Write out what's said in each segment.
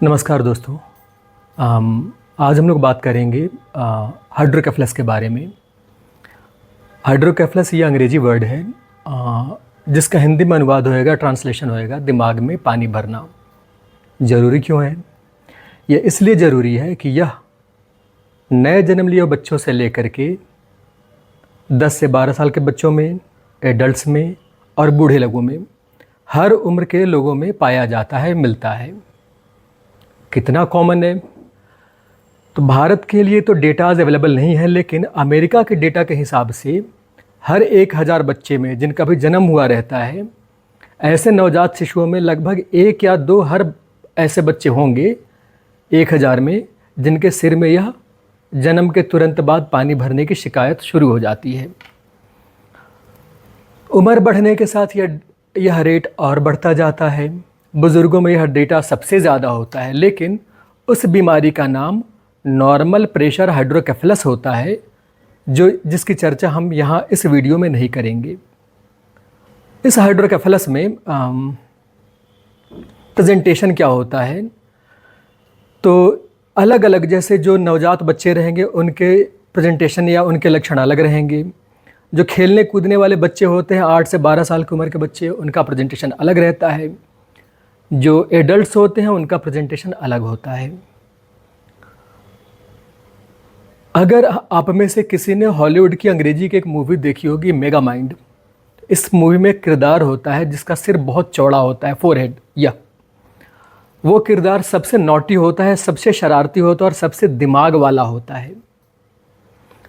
नमस्कार दोस्तों। आज हम लोग बात करेंगे हाइड्रोकेफलस के बारे में। हाइड्रोकेफलस ये अंग्रेजी वर्ड है जिसका हिंदी में अनुवाद होएगा, ट्रांसलेशन होएगा दिमाग में पानी भरना। ज़रूरी क्यों है? यह इसलिए ज़रूरी है कि यह नए जन्म लिए बच्चों से लेकर के 10 से 12 साल के बच्चों में, एडल्ट्स में और बूढ़े लोगों में, हर उम्र के लोगों में पाया जाता है, मिलता है। कितना कॉमन है? तो भारत के लिए तो डेटाज अवेलेबल नहीं है, लेकिन अमेरिका के डेटा के हिसाब से हर 1000 बच्चे में जिनका भी जन्म हुआ रहता है, ऐसे नवजात शिशुओं में लगभग 1 या 2 हर ऐसे बच्चे होंगे 1000 में जिनके सिर में यह जन्म के तुरंत बाद पानी भरने की शिकायत शुरू हो जाती है। उम्र बढ़ने के साथ यह रेट और बढ़ता जाता है। बुज़ुर्गों में यह डेटा सबसे ज़्यादा होता है, लेकिन उस बीमारी का नाम नॉर्मल प्रेशर हाइड्रोकेफलस होता है, जिसकी चर्चा हम यहाँ इस वीडियो में नहीं करेंगे। इस हाइड्रोकेफलस में प्रेजेंटेशन क्या होता है? तो अलग अलग, जैसे जो नवजात बच्चे रहेंगे उनके प्रेजेंटेशन या उनके लक्षण अलग रहेंगे। जो खेलने कूदने वाले बच्चे होते हैं 8 से 12 साल की उम्र के बच्चे, उनका प्रेजेंटेशन अलग रहता है। जो एडल्ट्स होते हैं उनका प्रेजेंटेशन अलग होता है। अगर आप में से किसी ने हॉलीवुड की अंग्रेजी की एक मूवी देखी होगी, मेगा माइंड, इस मूवी में किरदार होता है जिसका सिर बहुत चौड़ा होता है, फोरहेड। वो किरदार सबसे नॉटी होता है, सबसे शरारती होता है और सबसे दिमाग वाला होता है।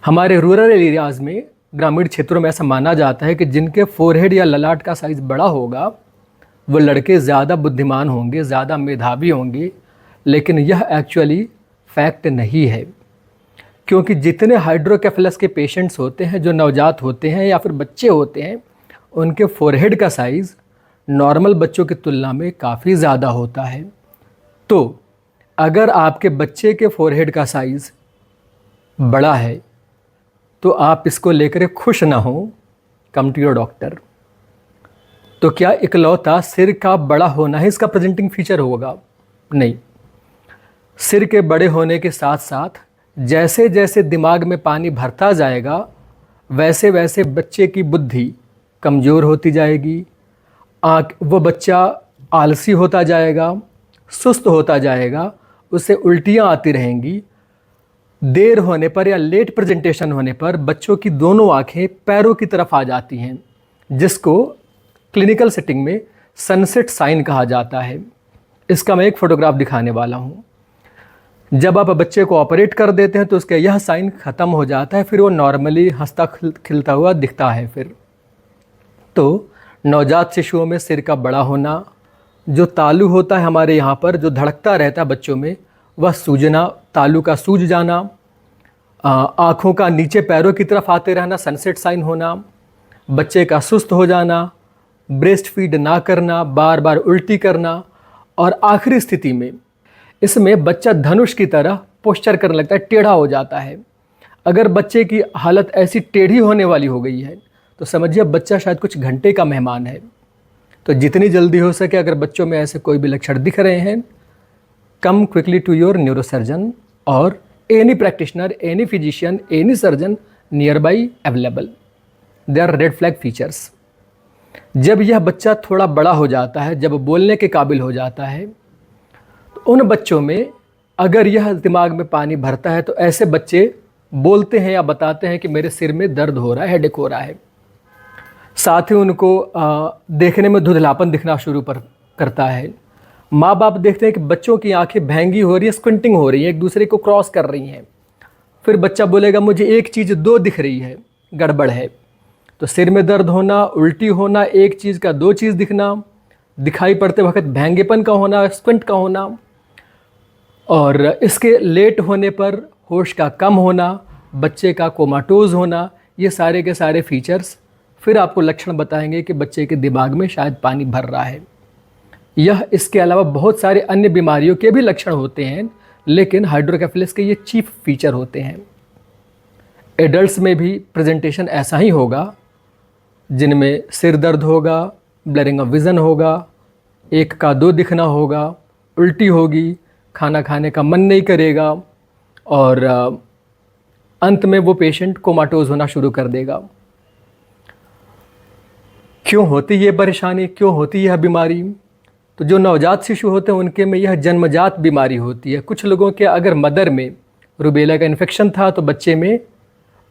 हमारे रूरल एरियाज़ में, ग्रामीण क्षेत्रों में ऐसा माना जाता है कि जिनके फोरहेड या ललाट का साइज़ बड़ा होगा वो लड़के ज़्यादा बुद्धिमान होंगे, ज़्यादा मेधावी होंगे। लेकिन यह एक्चुअली फैक्ट नहीं है, क्योंकि जितने हाइड्रोकेफलस के पेशेंट्स होते हैं, जो नवजात होते हैं या फिर बच्चे होते हैं, उनके फोरहेड का साइज़ नॉर्मल बच्चों की तुलना में काफ़ी ज़्यादा होता है। तो अगर आपके बच्चे के फोरहेड का साइज़ बड़ा है तो आप इसको लेकर खुश ना हो, कम टू योर डॉक्टर। तो क्या इकलौता सिर का बड़ा होना ही इसका प्रेजेंटिंग फीचर होगा? नहीं। सिर के बड़े होने के साथ साथ जैसे जैसे दिमाग में पानी भरता जाएगा, वैसे वैसे बच्चे की बुद्धि कमज़ोर होती जाएगी। वो बच्चा आलसी होता जाएगा, सुस्त होता जाएगा, उसे उल्टियाँ आती रहेंगी। देर होने पर या लेट प्रेजेंटेशन होने पर बच्चों की दोनों आँखें पैरों की तरफ आ जाती हैं, जिसको क्लिनिकल सेटिंग में सनसेट साइन कहा जाता है। इसका मैं एक फ़ोटोग्राफ दिखाने वाला हूँ। जब आप बच्चे को ऑपरेट कर देते हैं तो उसका यह साइन ख़त्म हो जाता है, फिर वो नॉर्मली हंसता खिलता हुआ दिखता है। फिर तो नवजात शिशुओं में सिर का बड़ा होना, जो तालू होता है हमारे यहाँ पर जो धड़कता रहता है बच्चों में, वह सूजना, तालू का सूज जाना, आँखों का नीचे पैरों की तरफ आते रहना, सनसेट साइन होना, बच्चे का सुस्त हो जाना, ब्रेस्ट फीड ना करना, बार बार उल्टी करना, और आखिरी स्थिति में इसमें बच्चा धनुष की तरह पोस्चर करने लगता है, टेढ़ा हो जाता है। अगर बच्चे की हालत ऐसी टेढ़ी होने वाली हो गई है तो समझिए बच्चा शायद कुछ घंटे का मेहमान है। तो जितनी जल्दी हो सके, अगर बच्चों में ऐसे कोई भी लक्षण दिख रहे हैं, come quickly to your neurosurgeon और any practitioner, any physician, any surgeon near by available. They are red flag features. जब यह बच्चा थोड़ा बड़ा हो जाता है, जब बोलने के काबिल हो जाता है, तो उन बच्चों में अगर यह दिमाग में पानी भरता है तो ऐसे बच्चे बोलते हैं या बताते हैं कि मेरे सिर में दर्द हो रहा है, हेडेक हो रहा है। साथ ही उनको देखने में धुंधलापन दिखना शुरू करता है। माँ बाप देखते हैं कि बच्चों की आंखें भैंगी हो रही है, स्क्विंटिंग हो रही है, एक दूसरे को क्रॉस कर रही हैं। फिर बच्चा बोलेगा मुझे एक चीज़ 2 दिख रही है, गड़बड़ है। तो सिर में दर्द होना, उल्टी होना, एक चीज़ का 2 चीज़ दिखना, दिखाई पड़ते वक्त भैंगेपन का होना, स्क्विंट का होना, और इसके लेट होने पर होश का कम होना, बच्चे का कोमाटोज होना, ये सारे के सारे फीचर्स फिर आपको लक्षण बताएंगे कि बच्चे के दिमाग में शायद पानी भर रहा है। यह इसके अलावा बहुत सारे अन्य बीमारियों के भी लक्षण होते हैं, लेकिन हाइड्रोकेफलस के ये चीफ फीचर होते हैं। एडल्ट्स में भी प्रेजेंटेशन ऐसा ही होगा, जिनमें सिर दर्द होगा, ब्लरिंग ऑफ विज़न होगा, 1 का 2 दिखना होगा, उल्टी होगी, खाना खाने का मन नहीं करेगा और अंत में वो पेशेंट कोमाटोज होना शुरू कर देगा। क्यों होती ये परेशानी, क्यों होती यह बीमारी? तो जो नवजात शिशु होते हैं उनके में यह जन्मजात बीमारी होती है। कुछ लोगों के अगर मदर में रूबेला का इन्फेक्शन था तो बच्चे में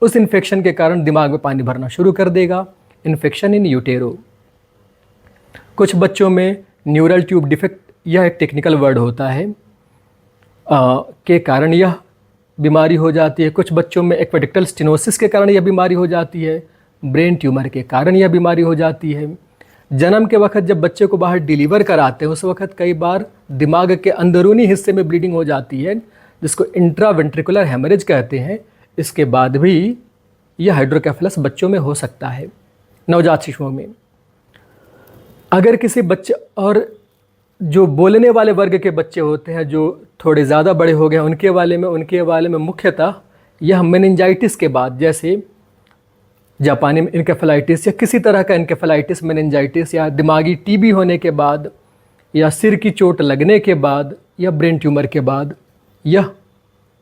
उस इन्फेक्शन के कारण दिमाग में पानी भरना शुरू कर देगा, इन्फेक्शन इन यूटेरो। कुछ बच्चों में न्यूरल ट्यूब डिफेक्ट, यह एक टेक्निकल वर्ड होता है, के कारण यह बीमारी हो जाती है। कुछ बच्चों में एक्वेडिक्टल स्टेनोसिस के कारण यह बीमारी हो जाती है। ब्रेन ट्यूमर के कारण यह बीमारी हो जाती है। जन्म के वक्त जब बच्चे को बाहर डिलीवर कराते हैं उस वक्त कई बार दिमाग के अंदरूनी हिस्से में ब्लीडिंग हो जाती है, जिसको इंट्रावेंट्रिकुलर हेमरेज कहते हैं। इसके बाद भी यह हाइड्रोकेफेलस बच्चों में हो सकता है, नवजात शिशुओं में। अगर किसी बच्चे, और जो बोलने वाले वर्ग के बच्चे होते हैं जो थोड़े ज़्यादा बड़े हो गए उनके वाले में मुख्यतः यह मेनिंजाइटिस के बाद, जैसे जापानी में इनकेफेलाइटिस या किसी तरह का इनकेफेलाइटिस, मेनिंजाइटिस या दिमागी टीबी होने के बाद या सिर की चोट लगने के बाद या ब्रेन ट्यूमर के बाद यह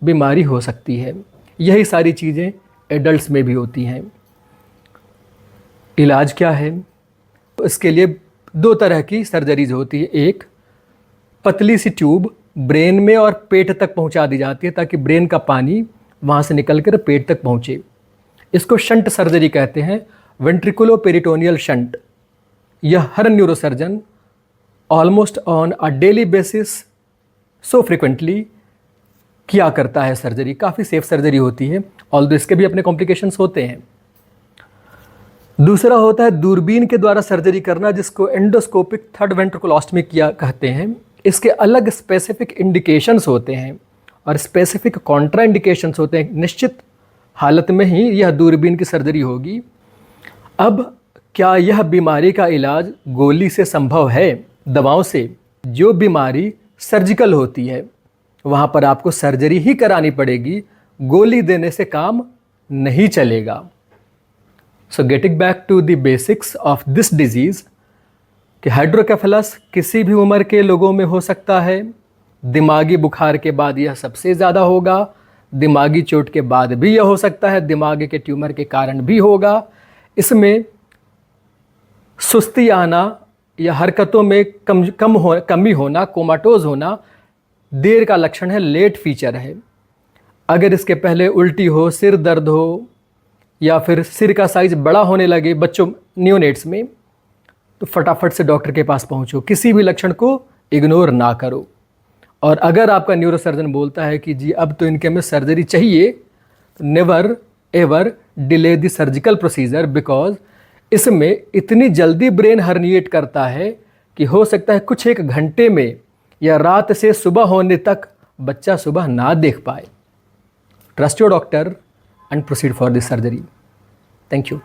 बीमारी हो सकती है। यही सारी चीज़ें एडल्ट्स में भी होती हैं। इलाज क्या है? तो इसके लिए 2 तरह की सर्जरीज होती है। एक पतली सी ट्यूब ब्रेन में और पेट तक पहुंचा दी जाती है ताकि ब्रेन का पानी वहां से निकलकर पेट तक पहुंचे। इसको शंट सर्जरी कहते हैं, वेंट्रिकुलो पेरिटोनियल शंट। यह हर neurosurgeon almost on a daily basis so frequently किया करता है सर्जरी। काफ़ी सेफ सर्जरी होती है, ऑल्दो इसके भी अपने कॉम्प्लिकेशंस होते हैं। दूसरा होता है दूरबीन के द्वारा सर्जरी करना, जिसको एंडोस्कोपिक थर्ड वेंट्रिकुलोस्टमी किया कहते हैं। इसके अलग स्पेसिफिक इंडिकेशंस होते हैं और स्पेसिफिक कॉन्ट्रा इंडिकेशंस होते हैं। निश्चित हालत में ही यह दूरबीन की सर्जरी होगी। अब क्या यह बीमारी का इलाज गोली से संभव है, दवाओं से? जो बीमारी सर्जिकल होती है वहाँ पर आपको सर्जरी ही करानी पड़ेगी, गोली देने से काम नहीं चलेगा। So getting back to the basics of this disease, कि हाइड्रोकेफेलस किसी भी उम्र के लोगों में हो सकता है। दिमागी बुखार के बाद यह सबसे ज़्यादा होगा, दिमागी चोट के बाद भी यह हो सकता है, दिमाग के ट्यूमर के कारण भी होगा। इसमें सुस्ती आना या हरकतों में कमी होना, कोमाटोज होना देर का लक्षण है, लेट फीचर है। अगर इसके पहले उल्टी हो, सिर दर्द हो या फिर सिर का साइज बड़ा होने लगे बच्चों, नियोनेट्स में, तो फटाफट से डॉक्टर के पास पहुंचो। किसी भी लक्षण को इग्नोर ना करो। और अगर आपका न्यूरोसर्जन बोलता है कि जी अब तो इनके में सर्जरी चाहिए, तो never ever delay the surgical procedure, because इसमें इतनी जल्दी ब्रेन हर्निएट करता है कि हो सकता है कुछ एक घंटे में या रात से सुबह होने तक बच्चा सुबह ना देख पाए। Trust your doctor and proceed for this surgery. Thank you.